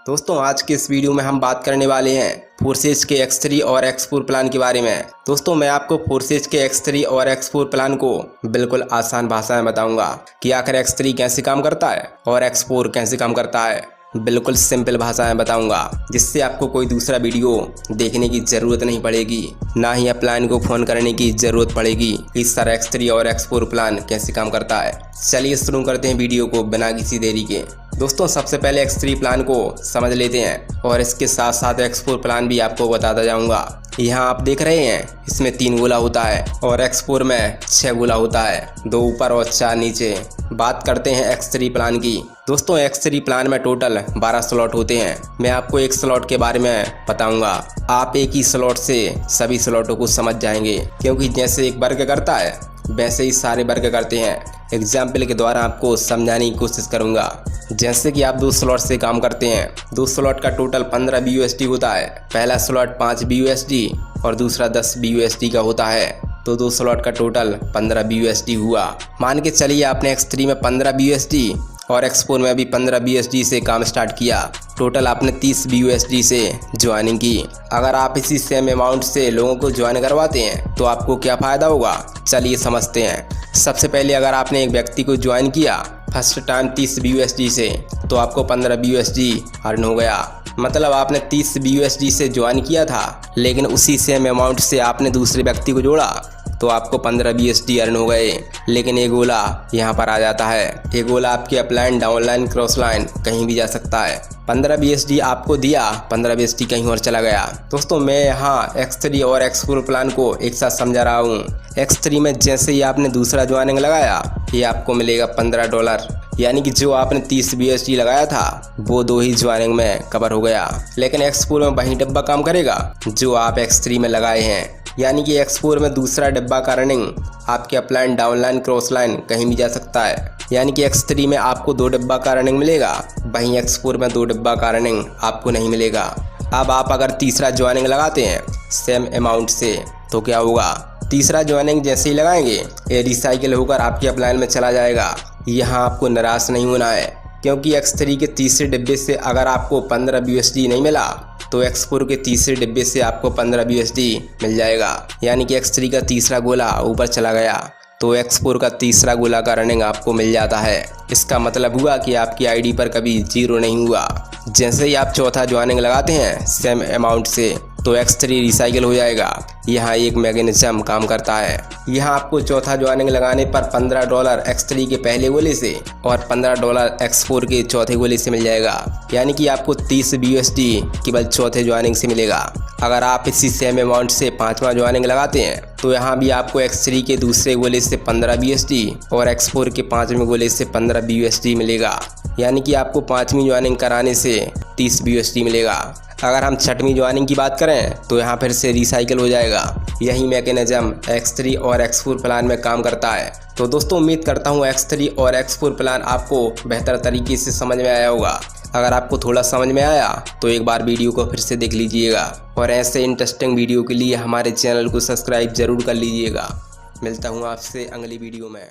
दोस्तों आज के इस वीडियो में हम बात करने वाले हैं फोर्सेज के X3 और X4 प्लान के बारे में। दोस्तों मैं आपको फोर्सेज के X3 और X4 प्लान को बिल्कुल आसान भाषा में बताऊंगा कि आखिर X3 कैसे काम करता है और X4 कैसे काम करता है। बिल्कुल सिंपल भाषा में बताऊंगा जिससे आपको कोई दूसरा वीडियो देखने की ज़रूरत नहीं पड़ेगी, ना ही प्लान को फ़ोन करने की ज़रूरत पड़ेगी। इस सारा X3 और X4 प्लान कैसे काम करता है, चलिए शुरू करते हैं वीडियो को बिना किसी देरी के। दोस्तों सबसे पहले X3 प्लान को समझ लेते हैं और इसके साथ साथ X4 प्लान भी आपको बताता जाऊंगा। यहाँ आप देख रहे हैं इसमें 3 गोला होता है और X4 में 6 गोला होता है, 2 ऊपर और 4 नीचे। बात करते हैं X3 प्लान की। दोस्तों X3 प्लान में टोटल 12 स्लॉट होते हैं। मैं आपको एक स्लॉट के बारे में बताऊंगा, आप एक ही स्लॉट से सभी स्लॉटों को समझ जाएंगे, क्योंकि जैसे एक वर्ग करता है वैसे ही सारे वर्ग करते हैं। एग्जाम्पल के द्वारा आपको समझाने की कोशिश करूंगा। जैसे कि आप 2 स्लॉट से काम करते हैं, 2 स्लॉट का टोटल 15 BUSD होता है। पहला स्लॉट 5 BUSD और दूसरा 10 BUSD का होता है, तो 2 स्लॉट का टोटल 15 BUSD हुआ। मान के चलिए आपने X3 में 15 BUSD और X4 में भी 15 BUSD से काम स्टार्ट किया। टोटल आपने 30 BUSD से ज्वाइनिंग की। अगर आप इसी सेम अमाउंट से लोगों को ज्वाइन करवाते हैं तो आपको क्या फ़ायदा होगा, चलिए समझते हैं। सबसे पहले अगर आपने एक व्यक्ति को ज्वाइन किया फर्स्ट टाइम 30 BUSD से, तो आपको 15 BUSD अर्न हो गया। मतलब आपने 30 BUSD से ज्वाइन किया था, लेकिन उसी सेम अमाउंट से आपने दूसरे व्यक्ति को जोड़ा तो आपको 15 BUSD अर्न हो गए। लेकिन ये गोला यहाँ पर आ जाता है। ये गोला आपके अपलाइन, डाउनलाइन, क्रॉस लाइन कहीं भी जा सकता है। 15 BUSD आपको दिया, 15 BUSD कहीं और चला गया। दोस्तों मैं यहाँ X3 और X4 प्लान को एक साथ समझा रहा हूँ। X3 में जैसे ही आपने दूसरा ज्वाइनिंग लगाया, ये आपको मिलेगा $15, यानी कि जो आपने 30 BUSD लगाया था वो 2 ही ज्वाइनिंग में कवर हो गया। लेकिन X4 में वही डिब्बा काम करेगा जो आप X3 में लगाए हैं, यानी कि X4 में दूसरा डिब्बा का रनिंग आपके अपलाइन, डाउनलाइन, क्रॉस लाइन कहीं भी जा सकता है। यानी कि X3 में आपको 2 डिब्बा का रनिंग मिलेगा, वहीं X4 में 2 डिब्बा का रनिंग आपको नहीं मिलेगा। अब आप अगर तीसरा ज्वाइनिंग लगाते हैं सेम अमाउंट से, तो क्या होगा, तीसरा ज्वाइनिंग जैसे ही लगाएंगे ये रिसाइकिल होकर आपके अपलाइन में चला जाएगा। यहाँ आपको निराश नहीं होना है, क्योंकि X3 के तीसरे डिब्बे से अगर आपको 15 BUSD नहीं मिला तो X4 के तीसरे डिब्बे से आपको 15 BUSD मिल जाएगा। यानी कि X3 का तीसरा गोला ऊपर चला गया तो X4 का तीसरा गोला का रनिंग आपको मिल जाता है। इसका मतलब हुआ कि आपकी आईडी पर कभी 0 नहीं हुआ। जैसे ही आप चौथा ज्वाइनिंग लगाते हैं सेम अमाउंट से, तो X3 रिसाइकिल हो जाएगा। यहाँ एक मैकेनिज्म काम करता है। यहाँ आपको चौथा ज्वाइनिंग लगाने पर $15 X3 के पहले गोले से और $15 X4 के चौथे गोले से मिल जाएगा। यानी कि आपको 30 BUSD केवल चौथे ज्वाइनिंग से मिलेगा। अगर आप इसी सेम अमाउंट से 5वां ज्वाइनिंग लगाते हैं तो यहाँ भी आपको X3 के दूसरे गोले से 15 BUSD और X4 के 5वें गोले से 15 BUSD मिलेगा। यानी कि आपको 5वीं ज्वाइनिंग कराने से 30 BUSD मिलेगा। अगर हम 6वीं ज्वाइनिंग की बात करें तो यहाँ फिर से रिसाइकिल हो जाएगा। यही मैकेनिज्म X3 और X4 प्लान में काम करता है। तो दोस्तों उम्मीद करता हूँ X3 और X4 प्लान आपको बेहतर तरीके से समझ में आया होगा। अगर आपको थोड़ा समझ में आया तो एक बार वीडियो को फिर से देख लीजिएगा और ऐसे इंटरेस्टिंग वीडियो के लिए हमारे चैनल को सब्सक्राइब ज़रूर कर लीजिएगा। मिलता हूँ आपसे अगली वीडियो में।